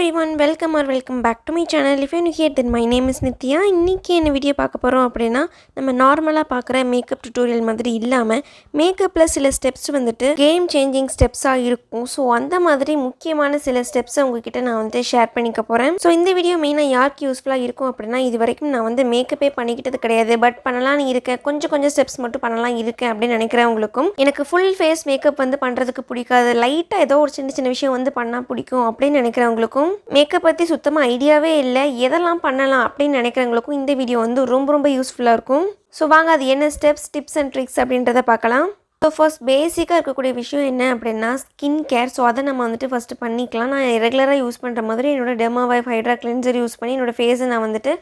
everyone, welcome back to my channel. If you're new here, then my name is Nithya. இன்னைக்கு என்ன video பார்க்க போறோம் அப்படினா நம்ம நார்மலா பார்க்குற மேக்கப் டியூட்டோரியல் மாதிரி இல்லாம மேக்கப்ல சில ஸ்டெப்ஸ் வந்துட்டு கேம் சேஞ்சிங் ஸ்டெப்ஸா இருக்கும். சோ அந்த மாதிரி முக்கியமான சில ஸ்டெப்ஸ் உங்ககிட்ட நான் வந்து ஷேர் பண்ணிக்க போறேன். சோ இந்த வீடியோ மெயினா யாருக்கு யூஸ்ஃபுல்லா இருக்கும் அப்படினா இதுவரைக்கும் நான் வந்து மேக்கப்பே பண்ணிக்கிட்டது கிடையாது. பட் பண்ணலாம்னு இருக்கேன். கொஞ்சம் ஸ்டெப்ஸ் மட்டும் பண்ணலாம் இருக்கேன் அப்படி நினைக்கிறவங்களுக்கும் எனக்கு ஃபுல் ஃபேஸ் மேக்கப் வந்து பண்றதுக்கு பிடிக்காது. லைட்டா ஏதோ ஒரு சின்ன விஷயம் வந்து பண்ணா பிடிக்கும் அப்படி நினைக்கிறவங்களுக்கும் மேக்கப் பத்தி சுத்தமா ஐடியாவே இல்லை எதெல்லாம் பண்ணலாம் அப்படின்னு நினைக்கிறவங்களுக்கும் இந்த வீடியோ வந்து ரொம்ப யூஸ்ஃபுல்லாக இருக்கும். ஸோ வாங்க அது என்ன ஸ்டெப்ஸ் டிப்ஸ் அண்ட் ட்ரிக்ஸ் அப்படின்றத பார்க்கலாம். ஸோ ஃபர்ஸ்ட் பேசிக்காக இருக்கக்கூடிய விஷயம் என்ன அப்படின்னா ஸ்கின் கேர். ஸோ அதை நம்ம வந்துட்டு ஃபஸ்ட்டு பண்ணிக்கலாம். நான் ரெகுலராக யூஸ் பண்ணுற மாதிரி என்னோட டெர்மாவைஃப் ஹைட்ரா கிளென்சர் யூஸ் பண்ணி என்னோடய ஃபேஸை நான் வந்துட்டு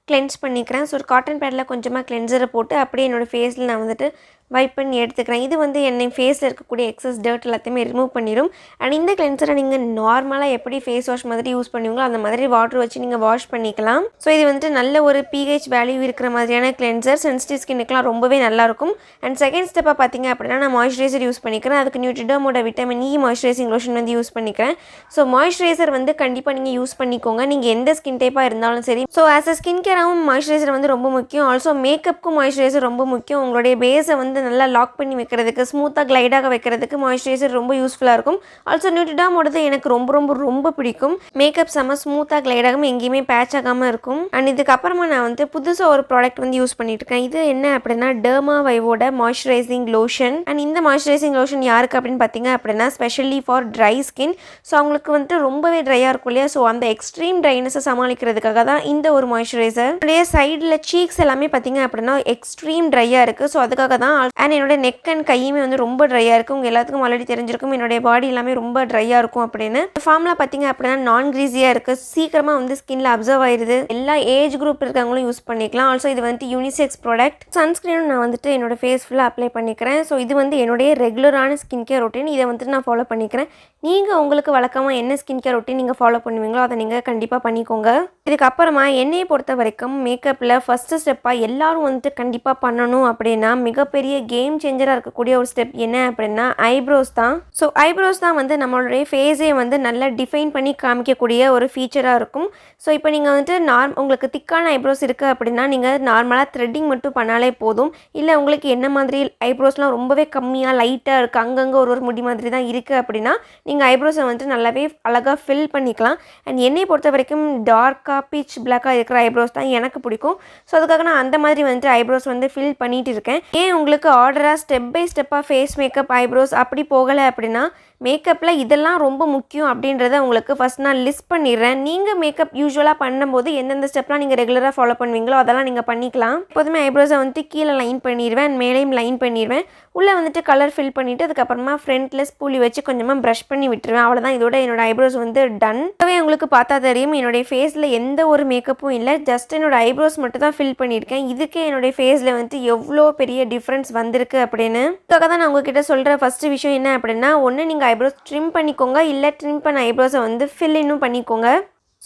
கிளென்ஸ் பண்ணிக்கிறேன். ஸோ ஒரு காட்டன் பேடில் கொஞ்சமாக கிளென்சரை போட்டு அப்படியே என்னோடய ஃபேஸில் நான் வந்துட்டு வைப் பண்ணி எடுத்துக்கிறேன். இது வந்து என்னை ஃபேஸில் இருக்கக்கூடிய எக்ஸஸ் டர்ட் எல்லாத்தையுமே ரிமூவ் பண்ணிடும். அண்ட் இந்த கிளென்சரை நீங்கள் நார்மலாக எப்படி ஃபேஸ் வாஷ் மாதிரி யூஸ் பண்ணுவீங்களோ அந்த மாதிரி வாட்டர் வச்சு நீங்கள் வாஷ் பண்ணிக்கலாம். ஸோ இது வந்துட்டு நல்ல ஒரு pH வேல்யூ இருக்கிற மாதிரியான கிளென்சர் சென்சிட்டிவ் ஸ்கின்னுக்குலாம் ரொம்பவே நல்லாயிருக்கும். அண்ட் செகண்ட் ஸ்டெப்பாக பார்த்தீங்க அப்படின்னா நான் மாய்ஸ்சரைசர் யூஸ் பண்ணிக்கிறேன். அதுக்கு நியூட்ரிடர்மோட விட்டமின் இ மாய்ஸ்சரைசிங் லோஷன் வந்து யூஸ் பண்ணிக்கிறேன். ஸோ மாய்ஸ்சரைசர் வந்து கண்டிப்பாக நீங்கள் யூஸ் பண்ணிக்கோங்க நீங்கள் எந்த ஸ்கின் டைப்பாக இருந்தாலும் சரி. ஸோ ஆஸ் அ ஸ்கின் கேராகவும் மாய்ஸ்சரைசர் வந்து ரொம்ப முக்கியம். ஆல்சோ மேக்கப்புக்கும் மாய்ஸ்சரைசர் ரொம்ப முக்கியம். உங்களுடைய பேஸை வந்து நல்லா லாக் பண்ணி வைக்கிறதுக்கு ஸ்மூத்தாக கிளைடாக வைக்கிறதுக்கு மாய்ஸ்சரைசர் ரொம்ப யூஸ்ஃபுல்லாக இருக்கும். ஆல்சோ நியூட்ரிடர்மோடது எனக்கு ரொம்ப பிடிக்கும். மேக்கப் செம்ம ஸ்மூத்தாக கிளைடாகவும் எங்கேயுமே பேட்ச் ஆகாமல் இருக்கும். அண்ட் இதுக்கப்புறமா நான் வந்து புதுசாக ஒரு ப்ராடக்ட் வந்து யூஸ் பண்ணிட்டு இருக்கேன். இது என்ன அப்படின்னா டெர்மாவைவோட மாய்ஸ்சரைசிங் லோஷன். அண்ட் இந்த மாய்ஸ்சரைசிங் லோஷன் யாருக்கு அப்படின்னு பார்த்தீங்க அப்படின்னா specially for dry skin. So அவங்களுக்கு வந்துட்டு ரொம்பவே ட்ரையாக இருக்கும் இல்லையா. ஸோ அந்த எக்ஸ்ட்ரீம் ட்ரைனஸை சமாளிக்கிறதுக்காக தான் இந்த ஒரு மாய்ஸ்சரைசர். என்னுடைய சைடில் சீக்ஸ் எல்லாமே பார்த்தீங்க அப்படின்னா எக்ஸ்ட்ரீம் ட்ரையாக இருக்குது. ஸோ அதுக்காக தான். அண்ட் என்னோட நெக் அண்ட் கையுமே வந்து ரொம்ப ட்ரையாக இருக்குது. உங்கள் எல்லாத்துக்கும் ஆல்ரெடி தெரிஞ்சிருக்கும் என்னுடைய பாடி எல்லாமே ரொம்ப ட்ரையாக இருக்கும் அப்படின்னு. ஃபார்ம்லாம் பார்த்தீங்க அப்படின்னா நான் கிரீஸியாக இருக்குது. சீக்கிரமாக வந்து ஸ்கின்ல அப்சர்வ் ஆயிடுது. எல்லா ஏஜ் குரூப் இருக்கவங்களும் யூஸ் பண்ணிக்கலாம். ஆல்சோ இது வந்து யூனிசெக்ஸ் ப்ராடக்ட். சன்ஸ்கிரீனும் நான் வந்துட்டு என்னோட ஃபேஸ் ஃபுல்லாக அப்ளை பண்ணிக்கிறேன். ஸோ இது வந்து என்னுடைய ரெகுலரான ஸ்கின் கேர் ரொட்டீன். இதை வந்துட்டு நான் ஃபாலோ பண்ணிக்கிறேன். நீங்கள் உங்களுக்கு வழக்கமாக என்ன ஸ்கின் கேர் ரொட்டீன் நீங்கள் ஃபாலோ பண்ணுவீங்களோ அதை நீங்கள் கண்டிப்பாக பண்ணிக்கோங்க. இதுக்கப்புறமா என்னையை பொறுத்த வரைக்கும் மேக்கப்பில் ஃபஸ்ட்டு ஸ்டெப்பாக எல்லாரும் வந்துட்டு கண்டிப்பாக பண்ணணும் அப்படின்னா மிகப்பெரிய கேம் சேஞ்சராக இருக்கக்கூடிய ஒரு ஸ்டெப் என்ன அப்படின்னா ஐப்ரோஸ் தான். ஸோ ஐப்ரோஸ் தான் வந்து நம்மளுடைய ஃபேஸே வந்து நல்லா டிஃபைன் பண்ணி காமிக்கக்கூடிய ஒரு ஃபீச்சராக இருக்கும். ஸோ இப்போ நீங்கள் வந்துட்டு உங்களுக்கு திக்கான ஐப்ரோஸ் இருக்குது அப்படின்னா நீங்கள் நார்மலாக த்ரெட்டிங் மட்டும் பண்ணாலே போதும். இல்லை உங்களுக்கு என்ன மாதிரி ஐப்ரோஸ்லாம் ரொம்பவே கம்மியாக லைட்டாக இருக்குது அங்கங்கே ஒரு முடி மாதிரி தான் இருக்குது அப்படின்னா நீங்கள் ஐப்ரோஸை வந்துட்டு நல்லாவே அழகாக ஃபில் பண்ணிக்கலாம். அண்ட் என்னை பொறுத்த வரைக்கும் டார்க்காக பீச் பிளாக்காக இருக்கிற ஐப்ரோஸ் தான் எனக்கு பிடிக்கும். ஸோ அதுக்காக நான் அந்த மாதிரி வந்துட்டு ஐப்ரோஸ் வந்து ஃபில் பண்ணிட்டு இருக்கேன். ஏன் உங்களுக்கு ஆர்டராக ஸ்டெப் பை ஸ்டெப்பாக ஃபேஸ் மேக்கப் ஐப்ரோஸ் அப்படி போகலை அப்படின்னா மேக்கப்பில் இதெல்லாம் ரொம்ப முக்கியம் அப்படின்றத உங்களுக்கு ஃபஸ்ட் நான் லிஸ்ட் பண்ணிடுறேன். நீங்கள் மேக்கப் யூஸ்வலாக பண்ணும்போது எந்தெந்த ஸ்டெப்லாம் நீங்கள் ரெகுலராக ஃபாலோ பண்ணுவீங்களோ அதெல்லாம் நீங்கள் பண்ணிக்கலாம். எப்போதுமே ஐப்ரோஸை வந்துட்டு கீழே லைன் பண்ணிடுவேன் அண்ட் மேலேயும் லைன் பண்ணிடுவேன். உள்ளே வந்துட்டு கலர் ஃபில் பண்ணிவிட்டு அதுக்கப்புறமா ஃப்ரண்ட்டில் ஸ்பூலி வச்சு கொஞ்சமாக ப்ரஷ் பண்ணி விட்டுருவேன். அவ்வளோதான். இதோட என்னோட ஐப்ரோஸ் வந்து டன். இப்போவே உங்களுக்கு பார்த்தா தெரியும் என்னுடைய ஃபேஸில் எந்த ஒரு மேக்கப்பும் இல்லை. ஜஸ்ட் என்னோட ஐப்ரோஸ் மட்டும் தான் ஃபில் பண்ணியிருக்கேன். இதுக்கே என்னுடைய ஃபேஸில் வந்துட்டு எவ்வளோ பெரிய டிஃப்ரென்ஸ் வந்திருக்கு அப்படின்னு. இதுக்காக தான் நான் உங்ககிட்ட சொல்கிற ஃபஸ்ட்டு விஷயம் என்ன அப்படின்னா ஒன்று நீங்கள் ஐப்ரோஸ் ட்ரிம் பண்ணிக்கோங்க. இல்லை ட்ரிம் பண்ண ஐப்ரோஸை வந்து ஃபில் இன்னும் பண்ணிக்கோங்க.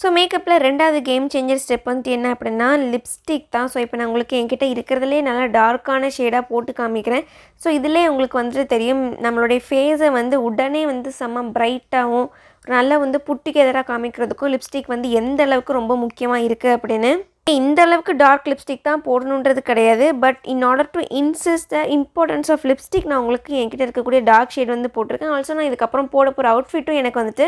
ஸோ மேக்கப்பில் ரெண்டாவது கேம் சேஞ்சர் ஸ்டெப் வந்து என்ன அப்படின்னா லிப்ஸ்டிக் தான். ஸோ இப்போ நான் உங்களுக்கு என்கிட்ட இருக்கிறதுலே நல்லா டார்க்கான ஷேடாக போட்டு காமிக்கிறேன். ஸோ இதிலே உங்களுக்கு வந்துட்டு தெரியும் நம்மளுடைய ஃபேஸை வந்து உடனே வந்து செம்ம பிரைட்டாகவும் நல்லா வந்து புட்டிக்கு எதிராக காமிக்கிறதுக்கும் லிப்ஸ்டிக் வந்து எந்த அளவுக்கு ரொம்ப முக்கியமாக இருக்குது அப்படின்னு. இந்த அளவுக்கு டார்க் லிப்ஸ்டிக் தான் போடணுன்றது கிடையாது. But in order to insist the importance of lipstick நான் உங்களுக்கு என்கிட்ட இருக்கக்கூடிய டார்க் ஷேட் வந்து போட்டிருக்கேன். ஆல்சோ நான் இதுக்கப்புறம் போட போகிற அவுட்ஃபிட்டும் எனக்கு வந்துட்டு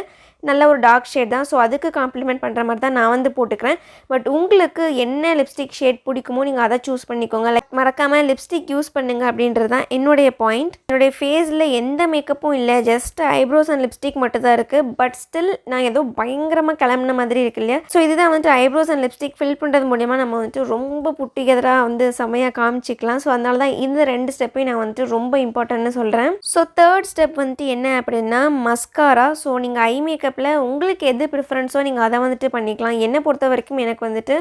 நல்ல ஒரு டார்க் ஷேட் தான். ஸோ அதுக்கு காம்ப்ளிமெண்ட் பண்ணுற மாதிரி தான் நான் வந்து போட்டுக்கிறேன். பட் உங்களுக்கு என்ன லிப்ஸ்டிக் ஷேட் பிடிக்குமோ நீங்கள் அதை சூஸ் பண்ணிக்கோங்க. லைக் மறக்காமல் லிப்ஸ்டிக் யூஸ் பண்ணுங்கள் அப்படின்றது தான் என்னுடைய பாயிண்ட். என்னுடைய ஃபேஸில் எந்த மேக்கப்பும் இல்லை. ஜஸ்ட் ஐப்ரோஸ் அண்ட் லிப்ஸ்டிக் மட்டும் தான் இருக்குது. பட் ஸ்டில் நான் ஏதோ பயங்கரமாக கிளம்புன மாதிரி இருக்கு இல்லையா. ஸோ இதுதான் வந்துட்டு ஐப்ரோஸ் அண்ட் லிப்ஸ்டிக் ஃபில் பண்ணுறது மூலிமா நம்ம வந்துட்டு ரொம்ப புட்டிகெதராக வந்து செமையாக காமிச்சிக்கலாம். ஸோ அதனால தான் இந்த ரெண்டு ஸ்டெப்பையும் நான் வந்துட்டு ரொம்ப இம்பார்ட்டன்ட்னு சொல்கிறேன். ஸோ தேர்ட் ஸ்டெப் வந்துட்டு என்ன அப்படின்னா மஸ்காரா. ஸோ நீங்கள் ஐ மேக்கப்பில் உங்களுக்கு எது ப்ரிஃபரன்ஸோ நீங்கள் அதை வந்துட்டு பண்ணிக்கலாம். என்னை பொறுத்த வரைக்கும் எனக்கு வந்துட்டு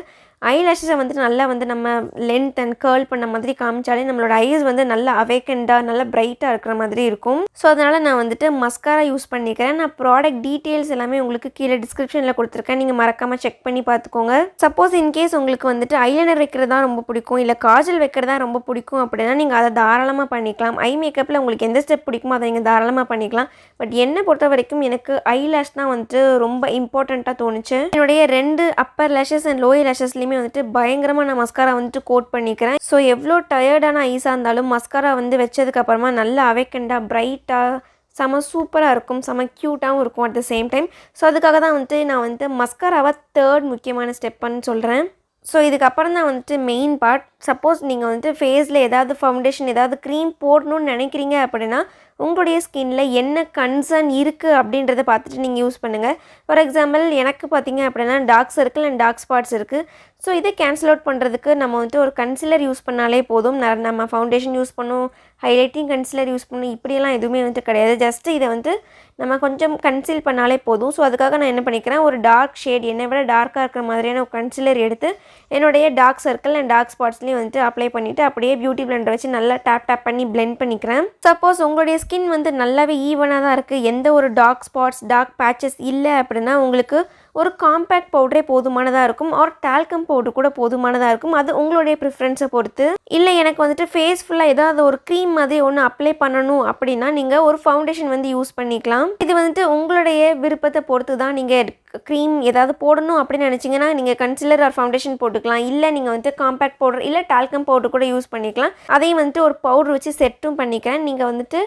ஐலாஷஸை வந்துட்டு நல்லா வந்து நம்ம லென்த் அண்ட் கேர்ள் பண்ண மாதிரி காமிச்சாலே நம்மளோட ஐஸ் வந்து நல்லா அவேக்கண்டாக நல்லா பிரைட்டாக இருக்கிற மாதிரி இருக்கும். ஸோ அதனால் நான் வந்துட்டு மஸ்காரா யூஸ் பண்ணிக்கிறேன். நான் ப்ராடக்ட் டீட்டெயில்ஸ் எல்லாமே உங்களுக்கு கீழே டிஸ்கிரிப்ஷனில் கொடுத்துருக்கேன். நீங்கள் மறக்காமல் செக் பண்ணி பார்த்துக்கோங்க. சப்போஸ் இன்கேஸ் உங்களுக்கு வந்துட்டு ஐலைனர் வைக்கிறது தான் ரொம்ப பிடிக்கும், இல்லை காஜல் வைக்கிறது தான் ரொம்ப பிடிக்கும் அப்படின்னா நீங்கள் அதை தாராளமாக பண்ணிக்கலாம். ஐ மேக்கப்பில் உங்களுக்கு எந்த ஸ்டெப் பிடிக்குமோ அதை நீங்கள் தாராளமாக பண்ணிக்கலாம். பட் என்னை பொறுத்த வரைக்கும் எனக்கு ஐலாஷ் தான் வந்துட்டு ரொம்ப இம்பார்ட்டண்ட்டாக தோணுச்சு. என்னுடைய 2 அப்பர் லேஷஸ் அண்ட் லோயர் லேஷஸ்லையுமே வந்துட்டு பயங்கரமாக நான் மஸ்காரா வந்துட்டு கோட் பண்ணிக்கிறேன். ஸோ எவ்வளோ டயர்டான ஐஸாக இருந்தாலும் மஸ்காரா வந்து வச்சதுக்கப்புறமா நல்லா அவேக்கண்டாக பிரைட்டாக செம சூப்பராக இருக்கும், செம க்யூட்டாகவும் இருக்கும் at the same time. So அதுக்காக தான் வந்துட்டு நான் வந்துட்டு மஸ்காராவை 3rd முக்கியமான ஸ்டெப்புன்னு சொல்கிறேன். ஸோ இதுக்கப்புறம் தான் வந்துட்டு மெயின் பார்ட். சப்போஸ் நீங்கள் வந்துட்டு ஃபேஸில் ஏதாவது ஃபவுண்டேஷன் ஏதாவது க்ரீம் போடணும்னு நினைக்கிறீங்க அப்படின்னா உங்களுடைய ஸ்கின்னில் என்ன கன்சர்ன் இருக்குது அப்படின்றத பார்த்துட்டு நீங்கள் யூஸ் பண்ணுங்கள். ஃபார் எக்ஸாம்பிள் எனக்கு பார்த்திங்க அப்படின்னா dark circle and dark spots இருக்குது. ஸோ இதை கேன்சல் அவுட் பண்ணுறதுக்கு நம்ம வந்துட்டு ஒரு கன்சிலர் யூஸ் பண்ணாலே போதும். நம்ம ஃபவுண்டேஷன் யூஸ் பண்ணணும், ஹைலைட்டிங் கன்சிலர் யூஸ் பண்ணணும், இப்படியெல்லாம் எதுவுமே வந்துட்டு கிடையாது. ஜஸ்ட்டு இதை வந்து நம்ம கொஞ்சம் கன்சீல் பண்ணாலே போதும். ஸோ அதுக்காக நான் என்ன பண்ணிக்கிறேன், ஒரு டார்க் ஷேட் என்னை விட டார்க்காக இருக்கிற மாதிரியான ஒரு கன்சிலர் எடுத்து என்னுடைய டார்க் சர்க்கிள் அண்ட் டார்க் ஸ்பாட்ஸ்லேயும் வந்துட்டு அப்ளை பண்ணிவிட்டு அப்படியே பியூட்டி பிளெண்டர் வச்சு நல்லா டேப் பண்ணி பிளெண்ட் பண்ணிக்கிறேன். சப்போஸ் உங்களுடைய ஸ்கின் வந்து நல்லாவே ஈவனாக தான் இருக்குது, எந்த ஒரு டார்க் ஸ்பாட்ஸ் டார்க் பேச்சஸ் இல்லை அப்படின்னா உங்களுக்கு ஒரு காம்பேக்ட் பவுடரே போதுமானதாக இருக்கும், ஆர் டால்கம் பவுடர் கூட போதுமானதாக இருக்கும். அது உங்களுடைய ப்ரிஃபரன்ஸை பொறுத்து. இல்லை எனக்கு வந்துட்டு ஃபேஸ் ஃபுல்லாக ஏதாவது ஒரு க்ரீம் மாதிரி ஒன்று அப்ளை பண்ணணும் அப்படின்னா நீங்கள் ஒரு ஃபவுண்டேஷன் வந்து யூஸ் பண்ணிக்கலாம். இது வந்துட்டு உங்களுடைய விருப்பத்தை பொறுத்து தான். நீங்கள் க்ரீம் ஏதாவது போடணும் அப்படின்னு நினச்சிங்கன்னா நீங்கள் கன்சிலர் ஆர் ஃபவுண்டேஷன் போட்டுக்கலாம். இல்லை நீங்கள் வந்துட்டு காம்பேக்ட் பவுடர் இல்லை டால்கம் பவுடர் கூட யூஸ் பண்ணிக்கலாம். அதையும் வந்துட்டு ஒரு பவுடர் வச்சு செட்டும் பண்ணிக்கிறேன். நீங்கள் வந்துட்டு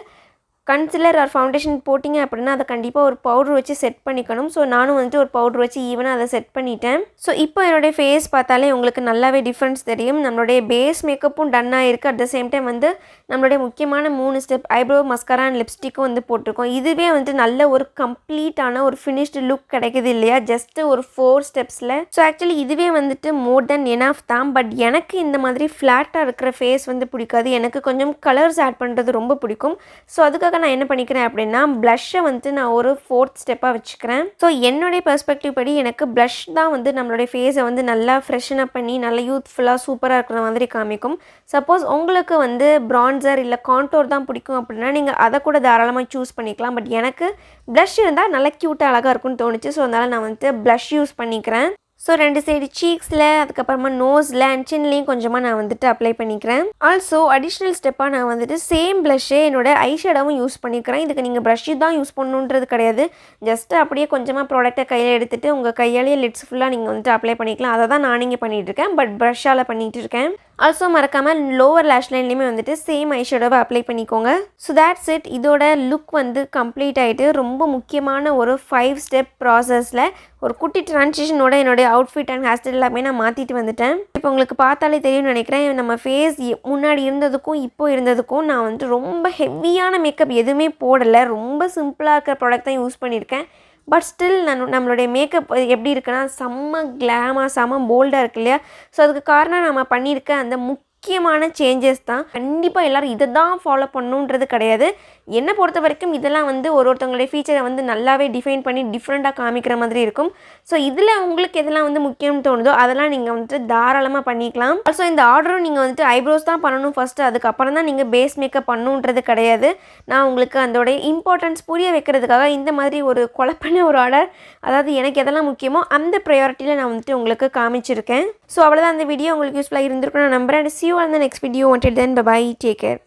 கன்சிலர் ஆர் ஃபவுண்டேஷன் போட்டிங்க அப்படின்னா அதை கண்டிப்பாக ஒரு பவுடர் வச்சு செட் பண்ணிக்கணும். ஸோ நானும் வந்துட்டு ஒரு பவுடர் வச்சு ஈவனாக அதை செட் பண்ணிட்டேன். ஸோ இப்போ என்னுடைய ஃபேஸ் பார்த்தாலே உங்களுக்கு நல்லாவே டிஃப்ரென்ஸ் தெரியும். நம்மளுடைய பேஸ் மேக்கப்பும் டன் ஆகிருக்கு. அட் த சேம் டைம் வந்து நம்மளுடைய முக்கியமான 3 ஸ்டெப் ஐப்ரோ, மஸ்காரா அண்ட் லிப்ஸ்டிக்கும் வந்து போட்டிருக்கோம். இதுவே வந்துட்டு நல்ல ஒரு கம்ப்ளீட்டான ஒரு ஃபினிஷ்டு லுக் கிடைக்குது இல்லையா, ஜஸ்ட்டு ஒரு 4 ஸ்டெப்ஸில். ஸோ ஆக்சுவலி இதுவே வந்துட்டு மோர் தென் எனஃப் தான். பட் எனக்கு இந்த மாதிரி ஃப்ளாட்டாக இருக்கிற ஃபேஸ் வந்து பிடிக்காது. எனக்கு கொஞ்சம் கலர்ஸ் ஆட் பண்ணுறது ரொம்ப பிடிக்கும். ஸோ அதுக்காக நான் என்ன பண்ணிக்கிறேன் அப்படின்னா ப்ளஷ்ஷை வந்துட்டு நான் ஒரு 4th ஸ்டெப்பாக வச்சுக்கிறேன். ஸோ என்னுடைய பெர்ஸ்பெக்டிவ் படி எனக்கு ப்ளஷ் தான் வந்து நம்மளுடைய ஃபேஸை வந்து நல்லா ஃப்ரெஷன் அப் பண்ணி நல்லா யூத்ஃபுல்லாக சூப்பராக இருக்கிற மாதிரி காமிக்கும். சப்போஸ் உங்களுக்கு வந்து ப்ரான்சர் இல்லை கான்டோர் தான் பிடிக்கும் அப்படின்னா நீங்கள் அதை கூட தாராளமாக சூஸ் பண்ணிக்கலாம். பட் எனக்கு ப்ளஷ் இருந்தால் நல்லா க்யூட்டாக அழகாக இருக்கும்னு தோணுச்சு. ஸோ அதனால் நான் வந்துட்டு ப்ளஷ் யூஸ் பண்ணிக்கிறேன். ஸோ 2 சைடு சீக்ஸில், அதுக்கப்புறமா நோஸில் அண்ட் சின்லேயும் கொஞ்சமாக நான் வந்துட்டு அப்ளை பண்ணிக்கிறேன். ஆல்சோ அடிஷ்னல் ஸ்டெப்பாக நான் வந்துட்டு சேம் ப்ளஷ்ஷே என்னோடய ஐஷேடோவும் யூஸ் பண்ணிக்கிறேன். இதுக்கு நீங்கள் ப்ரஷ்ஷு தான் யூஸ் பண்ணணுன்றது கிடையாது. ஜஸ்ட்டு அப்படியே கொஞ்சமாக ப்ராடக்ட்டை கையில் எடுத்துகிட்டு உங்கள் கையாலேயே லிட்ஸ் ஃபுல்லாக நீங்கள் வந்துட்டு அப்ளை பண்ணிக்கலாம். அதை தான் நான் இங்கே பண்ணிகிட்ருக்கேன். பட் ப்ரஷ்ஷால் பண்ணிகிட்டு இருக்கேன். ஆல்சோ மறக்காமல் லோவர் லேஷ் லைன்லேயுமே வந்துட்டு சேம் ஐஷேடோவை அப்ளை பண்ணிக்கோங்க. So that's it. இதோட லுக் வந்து கம்ப்ளீட் ஆகிட்டு ரொம்ப முக்கியமான ஒரு 5 ஸ்டெப் ப்ராசஸில் ஒரு குட்டி ட்ரான்சிஷனோட என்னுடைய அவுட்ஃபிட் அண்ட் ஹேர் ஸ்டைல் எல்லாமே நான் மாற்றிட்டு வந்துட்டேன். இப்போ உங்களுக்கு பார்த்தாலே தெரியும்னு நினைக்கிறேன். நம்ம ஃபேஸ் முன்னாடி இருந்ததுக்கும் இப்போ இருந்ததுக்கும் நான் வந்துட்டு ரொம்ப ஹெவியான மேக்கப் எதுவுமே போடலை. ரொம்ப சிம்பிளாக இருக்கிற ப்ராடக்ட் தான் யூஸ் பண்ணியிருக்கேன். பட் ஸ்டில் நம்மளுடைய மேக்கப் எப்படி இருக்குன்னா செம்ம கிளாமாக செம்ம போல்டாக இருக்கு இல்லையா. ஸோ அதுக்கு காரணம் நம்ம பண்ணியிருக்க அந்த முக்கியமான சேஞ்சஸ் தான். கண்டிப்பாக எல்லோரும் இதை தான் ஃபாலோ பண்ணணுன்றது கிடையாது. என்னை பொறுத்த வரைக்கும் இதெல்லாம் வந்து ஒருத்தவங்களுடைய ஃபீச்சரை வந்து நல்லாவே டிஃபைன் பண்ணி டிஃப்ரெண்ட்டாக காமிக்கிற மாதிரி இருக்கும். ஸோ இதில் உங்களுக்கு எதெல்லாம் வந்து முக்கியம்னு தோணுதோ அதெல்லாம் நீங்கள் வந்துட்டு தாராளமாக பண்ணிக்கலாம். ஆல்சோ இந்த ஆர்டரும் நீங்கள் வந்துட்டு ஐப்ரோஸ் தான் பண்ணணும் ஃபஸ்ட்டு, அதுக்கப்புறம் தான் நீங்கள் பேஸ் மேக்கப் பண்ணணுன்றது கிடையாது. நான் உங்களுக்கு அதோடைய இம்பார்ட்டன்ஸ் புரிய வைக்கிறதுக்காக இந்த மாதிரி ஒரு குழப்பின ஒரு ஆர்டர், அதாவது எனக்கு எதெல்லாம் முக்கியமோ அந்த ப்ரையாரிட்டியில் நான் வந்துட்டு உங்களுக்கு காமிச்சிருக்கேன். ஸோ அவ்வளோதான் அந்த வீடியோ உங்களுக்கு யூஸ்ஃபுல்லாக இருந்திருக்கும் நான் நம்புறேன். See you on the next video. Until then, bye bye, take care.